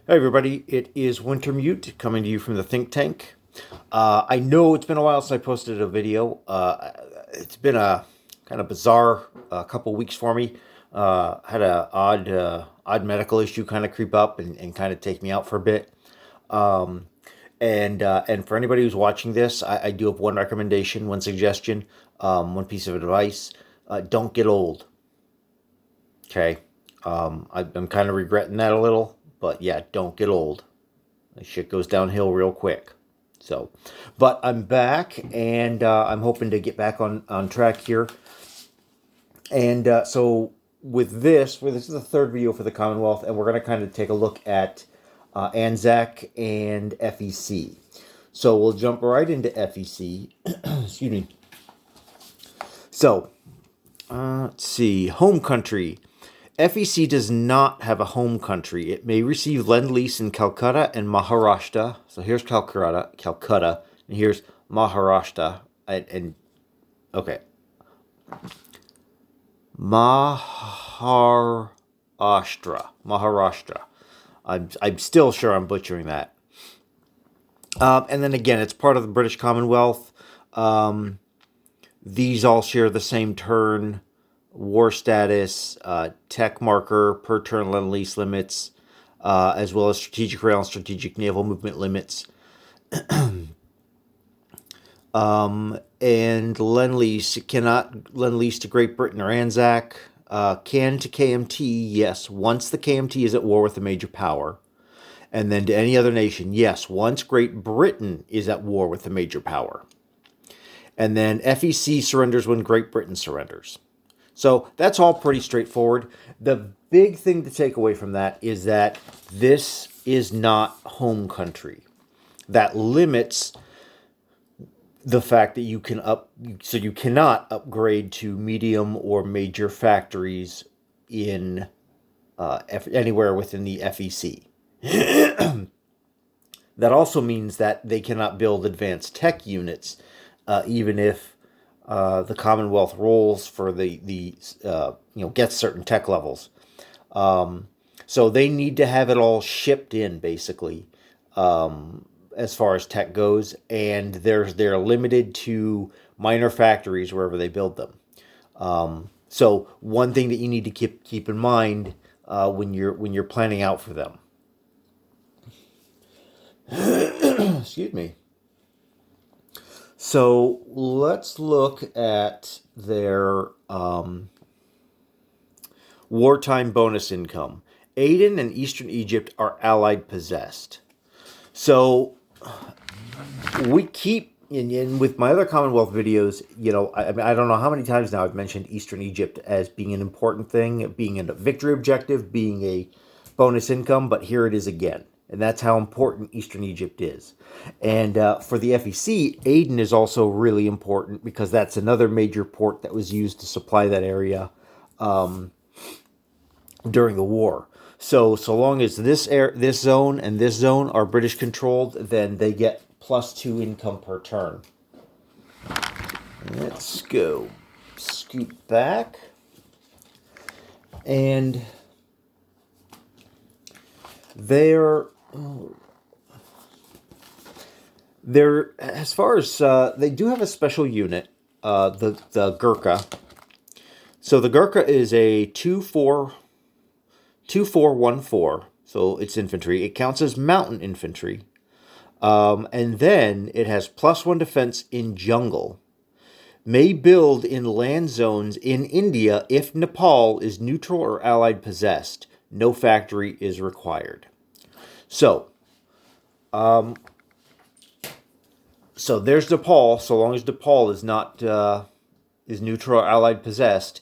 Hey everybody, it is Wintermute coming to you from the think tank. I know it's been a while since I posted a video. It's been a kind of bizarre couple weeks for me. Had a odd medical issue kind of creep up and kind of take me out for a bit. Um, and for anybody who's watching this, I do have one recommendation, one suggestion, one piece of advice. Don't get old. Okay. I'm kind of regretting that a little, but yeah, don't get old. That shit goes downhill real quick. So, but I'm back and I'm hoping to get back on track here. And so this is the third video for the Commonwealth, and we're going to kind of take a look at Anzac and FEC. So we'll jump right into FEC. Excuse me. So, let's see. Home country. FEC does not have a home country. It may receive lend-lease in Calcutta and Maharashtra. So here's Calcutta, and here's Maharashtra, and okay, Maharashtra. I'm still sure I'm butchering that. And then again, it's part of the British Commonwealth. These all share the same turn, war status, tech marker, per turn lend-lease limits, as well as strategic rail and strategic naval movement limits. And lend-lease cannot lend-lease to Great Britain or Anzac. Can to KMT, yes, once the KMT is at war with a major power. And then to any other nation, yes, once Great Britain is at war with a major power. And then FEC surrenders when Great Britain surrenders. So that's all pretty straightforward. The big thing to take away from that is that this is not home country. That limits the fact that you cannot upgrade to medium or major factories in anywhere within the FEC. That also means that they cannot build advanced tech units, even if the Commonwealth rolls for the gets certain tech levels. So they need to have it all shipped in, basically, as far as tech goes, and they're limited to minor factories wherever they build them. So one thing that you need to keep in mind when you're planning out for them. Excuse me. So let's look at their wartime bonus income. Aden and Eastern Egypt are Allied possessed. So we keep, in with my other Commonwealth videos, I don't know how many times now I've mentioned Eastern Egypt as being an important thing, being a victory objective, being a bonus income, but here it is again. And that's how important Eastern Egypt is. And for the FEC, Aden is also really important because that's another major port that was used to supply that area during the war. So long as this zone and this zone are British controlled, then they get +2 income per turn. Let's go scoot back. And they're as far as they do have a special unit, the Gurkha. So the Gurkha is a 2-4-1-4, so it's infantry. It counts as mountain infantry, and then it has +1 defense in jungle. May build in land zones in India if Nepal is neutral or allied possessed. No factory is required. So there's Nepal. So long as Nepal is not is neutral or allied possessed,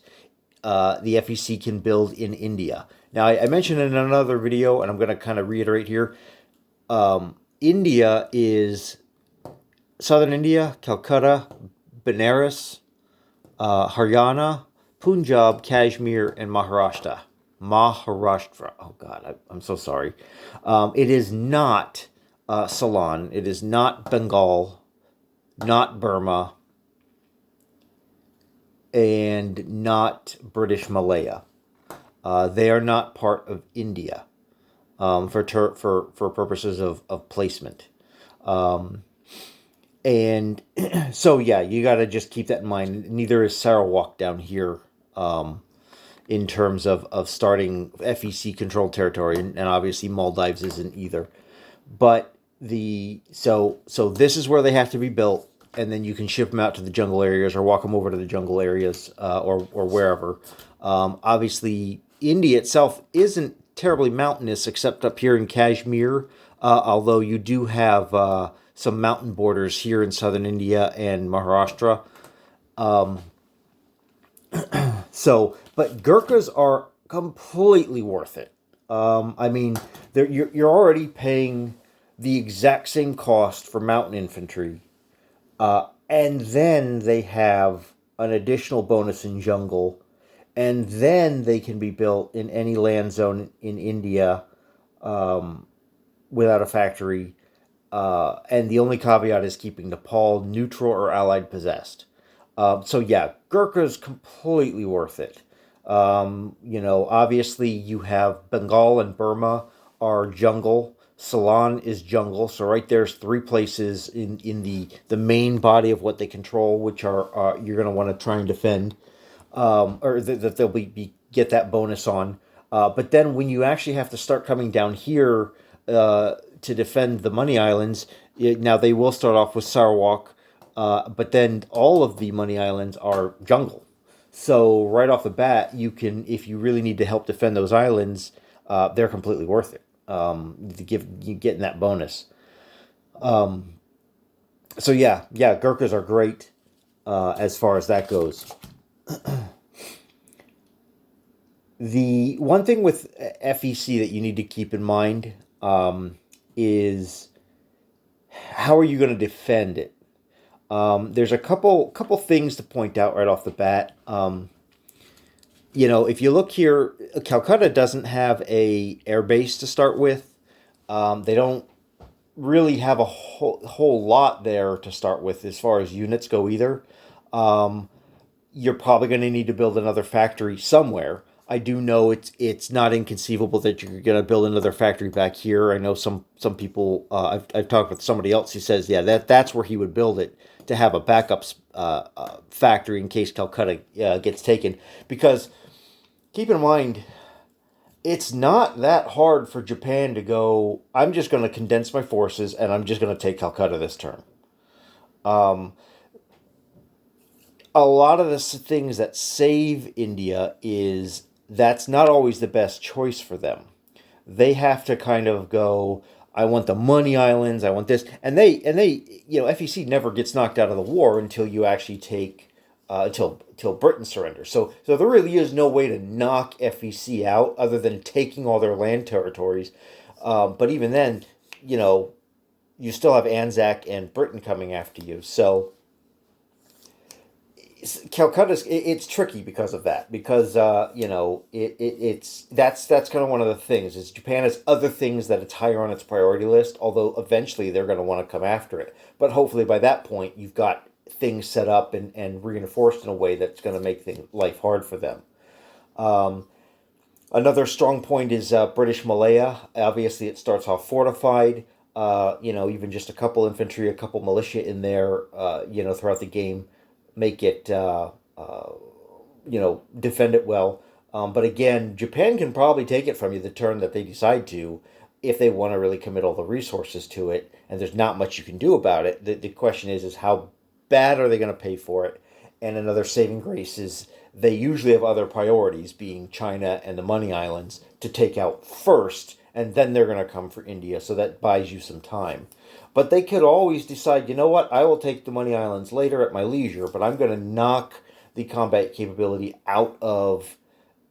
the FEC can build in India. Now, I mentioned in another video, and I'm going to kind of reiterate here. India is southern India, Calcutta, Benares, Haryana, Punjab, Kashmir, and Maharashtra. Oh God, I'm so sorry. It is not Ceylon. It is not Bengal, not Burma, and not British Malaya. They are not part of India. for purposes of placement. Um, and so yeah, you got to just keep that in mind. Neither is Sarawak down here. In terms of starting FEC controlled territory, and obviously Maldives isn't either. But this is where they have to be built, and then you can ship them out to the jungle areas or walk them over to the jungle areas, or wherever. Obviously, India itself isn't terribly mountainous except up here in Kashmir, although you do have some mountain borders here in southern India and Maharashtra. But Gurkhas are completely worth it. I mean, you're already paying the exact same cost for mountain infantry, and then they have an additional bonus in jungle, and then they can be built in any land zone in India without a factory. And the only caveat is keeping Nepal neutral or allied possessed. So yeah, Gurkha is completely worth it. Obviously you have Bengal and Burma are jungle. Ceylon is jungle. So right there's three places in the main body of what they control, which are you're going to want to try and defend, or that they'll get that bonus on. But then when you actually have to start coming down here to defend the Money Islands, now they will start off with Sarawak, but then all of the Money Islands are jungle. So right off the bat, you can, if you really need to help defend those islands, they're completely worth it. To give you getting that bonus. So yeah, Gurkhas are great as far as that goes. The one thing with FEC that you need to keep in mind is how are you going to defend it? There's a couple things to point out right off the bat. If you look here, Calcutta doesn't have a air base to start with. They don't really have a whole lot there to start with as far as units go either. You're probably going to need to build another factory somewhere. I do know it's not inconceivable that you're going to build another factory back here. I know some people. I've talked with somebody else who says that's where he would build it, to have a backup factory in case Calcutta gets taken. Because keep in mind, it's not that hard for Japan to go, I'm just going to condense my forces and I'm just going to take Calcutta this turn. A lot of the things that save India is that's not always the best choice for them. They have to kind of go, I want the Money Islands, I want this, and FEC never gets knocked out of the war until you actually take until Britain surrenders. So there really is no way to knock FEC out other than taking all their land territories. But even then, you still have Anzac and Britain coming after you. So Calcutta's it's tricky because of that, because that's kind of one of the things is Japan has other things that it's higher on its priority list, although eventually they're going to want to come after it, but hopefully by that point you've got things set up and reinforced in a way that's going to make life hard for them. Another strong point is British Malaya. Obviously it starts off fortified, even just a couple infantry, a couple militia in there throughout the game make it, defend it well. But again, Japan can probably take it from you the turn that they decide to, if they want to really commit all the resources to it, and there's not much you can do about it. The question is how bad are they going to pay for it? And another saving grace is they usually have other priorities, being China and the Money Islands, to take out first, and then they're going to come for India, so that buys you some time. But they could always decide, you know what, I will take the Money Islands later at my leisure, but I'm going to knock the combat capability out of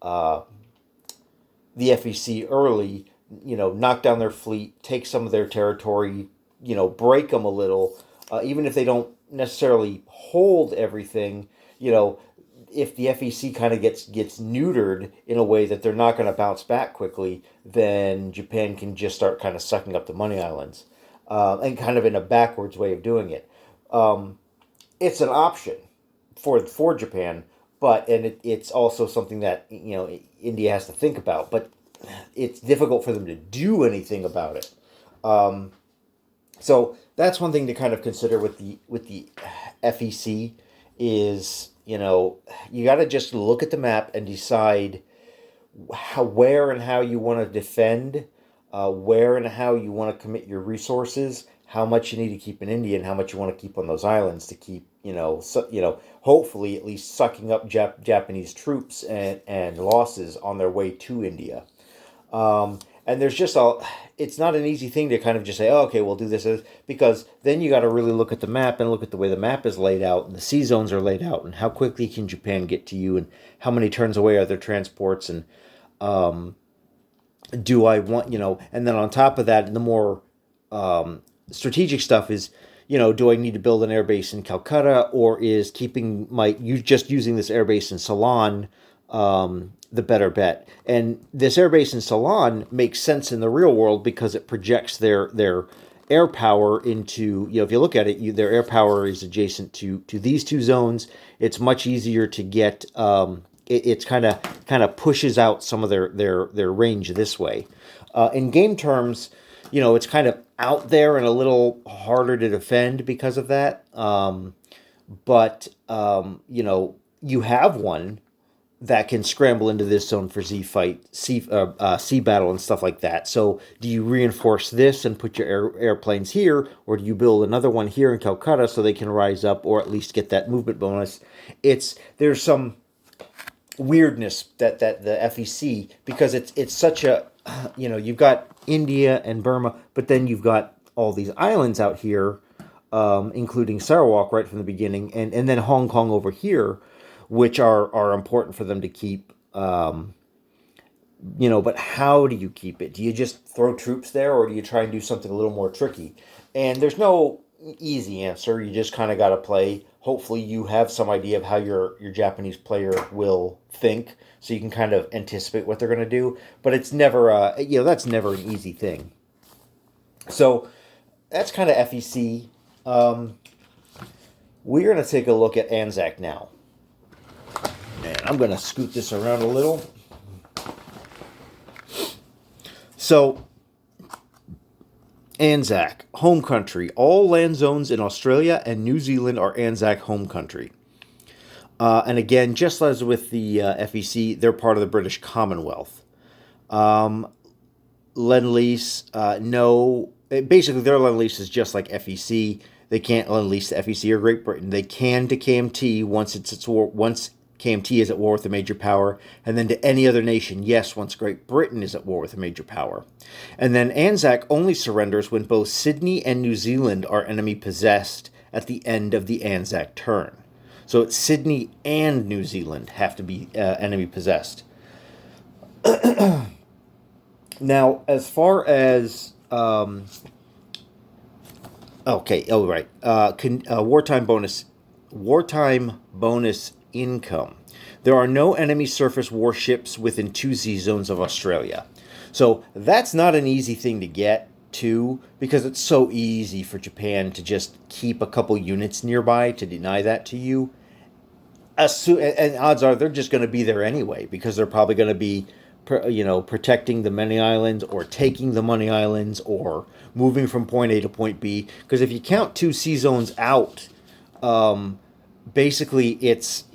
the FEC early, knock down their fleet, take some of their territory, break them a little, even if they don't necessarily hold everything, if the FEC kind of gets neutered in a way that they're not going to bounce back quickly, then Japan can just start kind of sucking up the Money Islands. And kind of in a backwards way of doing it. It's an option for Japan, but it's also something that India has to think about. But it's difficult for them to do anything about it. Um, so that's one thing to kind of consider with the FEC is, you got to just look at the map and decide where and how you want to defend, where and how you want to commit your resources, how much you need to keep in India, and how much you want to keep on those islands to keep, hopefully at least sucking up Japanese troops and losses on their way to India. And there's just it's not an easy thing to kind of just say, oh, okay, we'll do this, because then you got to really look at the map and look at the way the map is laid out and the sea zones are laid out and how quickly can Japan get to you and how many turns away are their transports and do I want, and then on top of that, the more strategic stuff is, do I need to build an airbase in Calcutta, or is keeping just using this airbase in Ceylon the better bet? And this airbase in Ceylon makes sense in the real world because it projects their air power into, if you look at it, their air power is adjacent to these two zones. It's much easier to get. It's kind of pushes out some of their range this way. In game terms, it's kind of out there and a little harder to defend because of that. But you have one that can scramble into this zone for sea battle and stuff like that. So do you reinforce this and put your airplanes here, or do you build another one here in Calcutta so they can rise up or at least get that movement bonus? There's some weirdness that the FEC, because it's such a, you've got India and Burma, but then you've got all these islands out here, including Sarawak right from the beginning, and then Hong Kong over here, which are important for them to keep. But how do you keep it? Do you just throw troops there, or do you try and do something a little more tricky? And there's no easy answer. You just kind of got to play. Hopefully you have some idea of how your Japanese player will think, so you can kind of anticipate what they're going to do. But it's never, that's never an easy thing. So that's kind of FEC. We're going to take a look at Anzac now. And I'm going to scoot this around a little. So, Anzac, home country. All land zones in Australia and New Zealand are Anzac home country. And again, just as with the FEC, they're part of the British Commonwealth. Lend-Lease, no. Basically, their Lend-Lease is just like FEC. They can't Lend-Lease to FEC or Great Britain. They can to KMT once KMT is at war with a major power, and then to any other nation, yes, once Great Britain is at war with a major power. And then Anzac only surrenders when both Sydney and New Zealand are enemy possessed at the end of the Anzac turn. So it's Sydney and New Zealand have to be enemy possessed. Now, as far as wartime bonus income. There are no enemy surface warships within 2 Z zones of Australia. So that's not an easy thing to get to, because it's so easy for Japan to just keep a couple units nearby to deny that to you. And odds are they're just going to be there anyway, because they're probably going to be protecting the many islands or taking the money islands or moving from point A to point B. Because if you count 2 C zones out, basically it's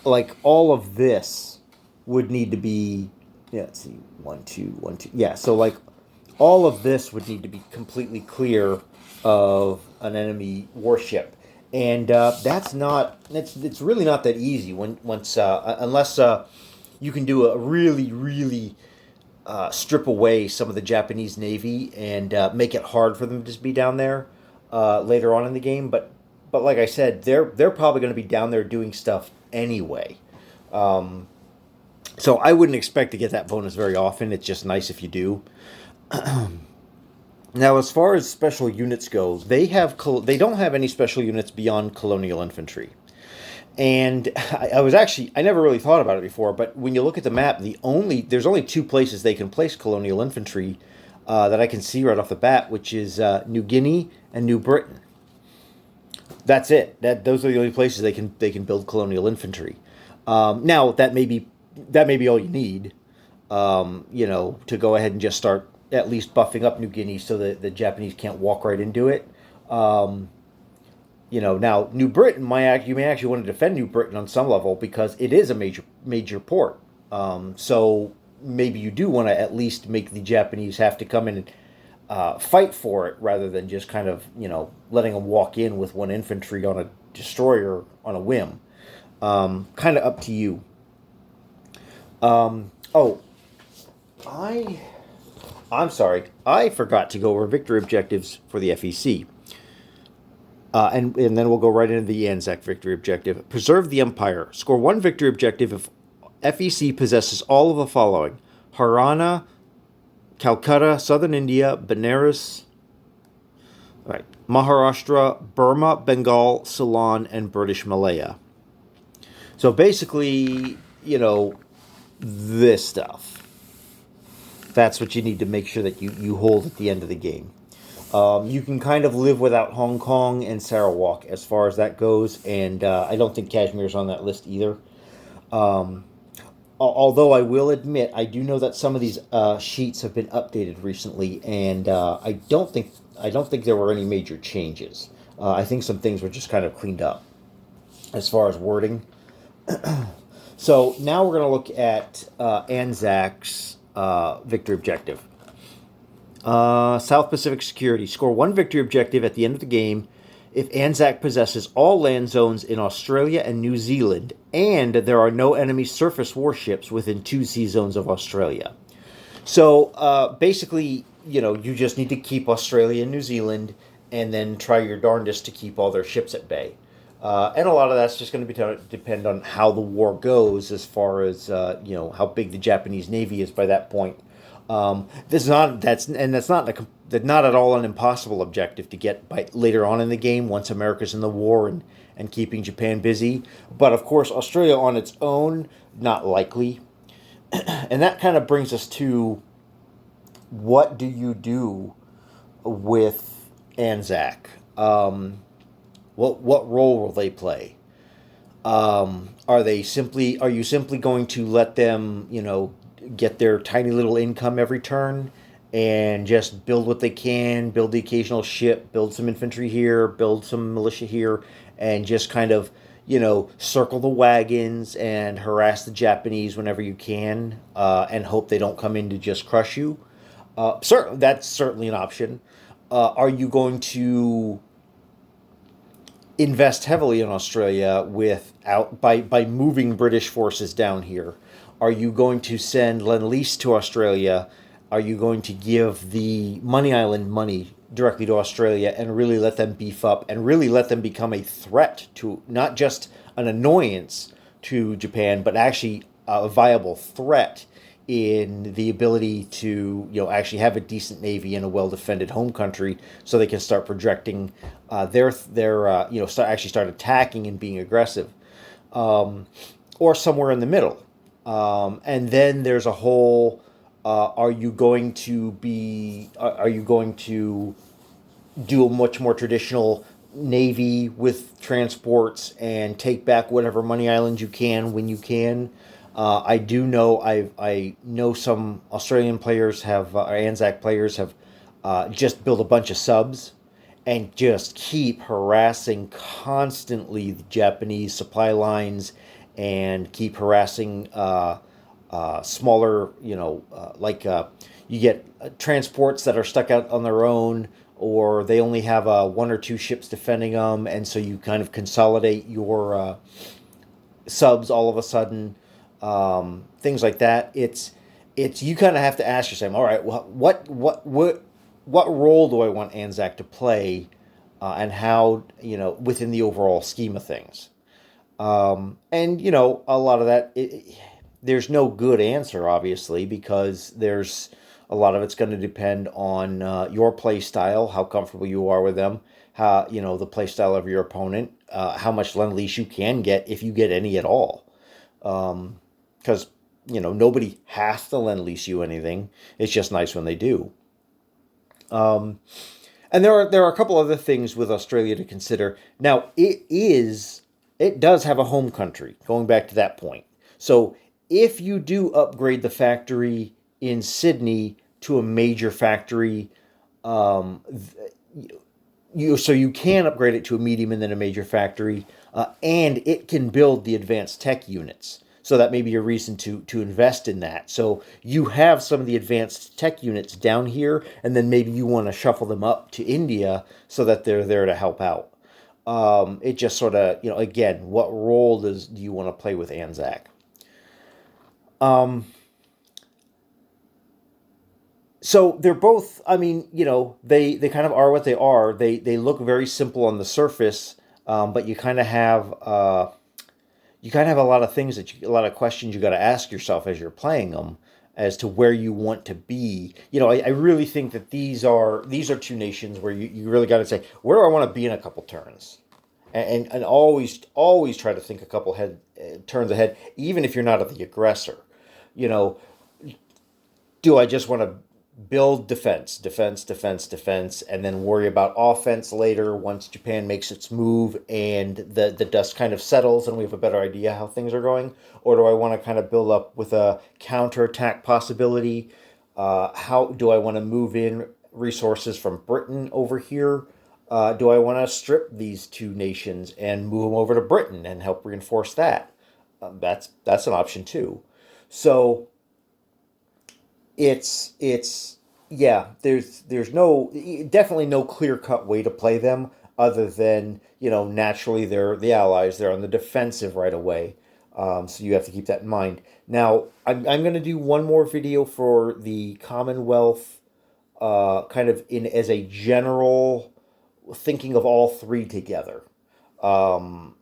like all of this would need to be, let's see, 1, 2, 1, 2. Yeah, so like all of this would need to be completely clear of an enemy warship. And it's really not that easy unless you can do a really, really strip away some of the Japanese Navy and make it hard for them to just be down there later on in the game. But like I said, they're probably going to be down there doing stuff anyway. So I wouldn't expect to get that bonus very often. It's just nice if you do. Now, as far as special units go, they don't have any special units beyond colonial infantry. And I never really thought about it before, but when you look at the map, there's only 2 places they can place colonial infantry that I can see right off the bat, which is New Guinea and New Britain. That's it. Those are the only places they can build colonial infantry. Now that may be all you need. to go ahead and just start at least buffing up New Guinea so that the Japanese can't walk right into it. Um, now New Britain you may actually want to defend New Britain on some level because it is a major port. So maybe you do want to at least make the Japanese have to come in and fight for it rather than just kind of letting them walk in with one infantry on a destroyer on a whim. Kind of up to you. Oh, I I'm sorry, I forgot to go over victory objectives for the FEC. And then we'll go right into the Anzac victory objective. Preserve the Empire. Score one victory objective if FEC possesses all of the following: Haryana, Calcutta, Southern India, Benares, right, Maharashtra, Burma, Bengal, Ceylon, and British Malaya. So basically, this stuff. That's what you need to make sure that you hold at the end of the game. You can kind of live without Hong Kong and Sarawak as far as that goes, and I don't think Kashmir's on that list either. Although I will admit, I do know that some of these sheets have been updated recently, and I don't think there were any major changes. I think some things were just kind of cleaned up as far as wording. So now we're going to look at Anzac's victory objective. South Pacific Security. Score one victory objective at the end of the game if Anzac possesses all land zones in Australia and New Zealand, and there are no enemy surface warships within 2 sea zones of Australia. So basically, you just need to keep Australia and New Zealand, and then try your darndest to keep all their ships at bay. And a lot of that's just going to depend on how the war goes, as far as how big the Japanese Navy is by that point. That's not at all an impossible objective to get by later on in the game once America's in the war and keeping Japan busy. But of course, Australia on its own, not likely. And that kind of brings us to, what do you do with Anzac? What role will they play? Are you simply going to let them, get their tiny little income every turn and just build what they can, build the occasional ship, build some infantry here, build some militia here, and just kind of, circle the wagons and harass the Japanese whenever you can, and hope they don't come in to just crush you? That's certainly an option. Are you going to invest heavily in Australia by moving British forces down here? Are you going to send Lend-Lease to Australia? Are you going to give the Money Island money directly to Australia and really let them beef up and really let them become a threat to, not just an annoyance to Japan, but actually a viable threat in the ability to actually have a decent navy in a well-defended home country, so they can start projecting start attacking and being aggressive, or somewhere in the middle. And then there's a whole, are you going to do a much more traditional navy with transports and take back whatever Money Island you can when you can? I do know, I know some Australian players or Anzac players have just built a bunch of subs and just keep harassing constantly the Japanese supply lines, and keep harassing smaller, you get transports that are stuck out on their own, or they only have one or two ships defending them, and so you kind of consolidate your subs all of a sudden, things like that. It's you kind of have to ask yourself, all right, what role do I want Anzac to play, and how, within the overall scheme of things. And a lot of that, there's no good answer, obviously, because there's a lot of it's going to depend on your play style, how comfortable you are with them, how the play style of your opponent, how much Lend-Lease you can get, if you get any at all, because nobody has to Lend-Lease you anything. It's just nice when they do. And there are a couple other things with Australia to consider. Now, it does have a home country, going back to that point. So if you do upgrade the factory in Sydney to a major factory, um, so you can upgrade it to a medium and then a major factory, and it can build the advanced tech units. So that may be a reason to invest in that. So you have some of the advanced tech units down here, and then maybe you want to shuffle them up to India so that they're there to help out. It just sort of, again, what role do you want to play with Anzac? Um, so they're both, I mean, they kind of are what they are. They look very simple on the surface, but you kind of have a lot of things a lot of questions you got to ask yourself as you're playing them as to where you want to be. I really think that these are two nations where you really got to say, where do I want to be in a couple turns? And always try to think a couple turns ahead, even if you're not the aggressor. You know, do I just want to build defense, and then worry about offense later once Japan makes its move and the dust kind of settles and we have a better idea how things are going? Or do I want to kind of build up with a counterattack possibility? How do I want to move in resources from Britain over here? Do I want to strip these two nations and move them over to Britain and help reinforce that? That's an option too. So it's yeah, there's no definitely no clear cut way to play them other than naturally they're the allies, they're on the defensive right away. So you have to keep that in mind. Now I'm going to do one more video for the Commonwealth, kind of in as a general thinking of all three together. Um,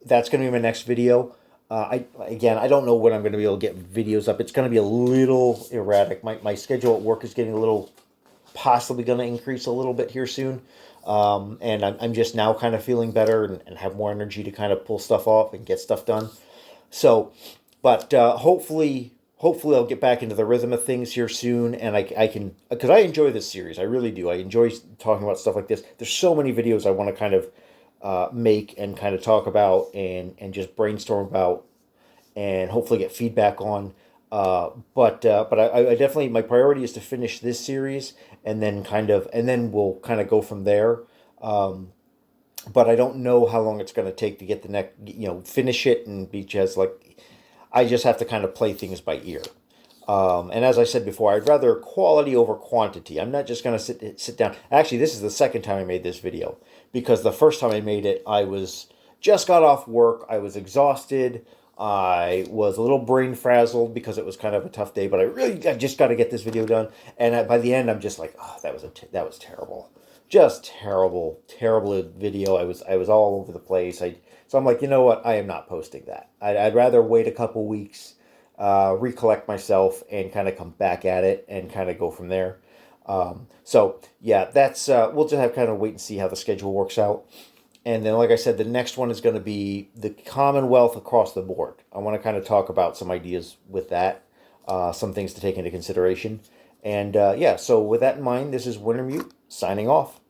that's going to be my next video. I don't know when I'm going to be able to get videos up. It's going to be a little erratic. My schedule at work is getting a little, possibly going to increase a little bit here soon. And I'm just now kind of feeling better and have more energy to kind of pull stuff off and get stuff done. So, but hopefully I'll get back into the rhythm of things here soon, and I can, because I enjoy this series. I really do. I enjoy talking about stuff like this. There's so many videos I want to kind of make and kind of talk about and just brainstorm about and hopefully get feedback on. But I definitely, my priority is to finish this series and then we'll kind of go from there. But I don't know how long it's going to take to get the next, finish it and be just like, I just have to kind of play things by ear. And as I said before, I'd rather quality over quantity. I'm not just going to sit down. Actually, this is the second time I made this video because the first time I made it, I was just got off work. I was exhausted. I was a little brain frazzled because it was kind of a tough day, but I just got to get this video done. And by the end, I'm just like, oh, that was terrible. Just terrible video. I was all over the place. So I'm like, you know what? I am not posting that. I'd rather wait a couple weeks, recollect myself, and kind of come back at it and kind of go from there. So yeah, that's we'll just have kind of wait and see how the schedule works out. And then, like I said, the next one is going to be the Commonwealth across the board. I want to kind of talk about some ideas with that, some things to take into consideration. And yeah, so with that in mind, this is Wintermute signing off.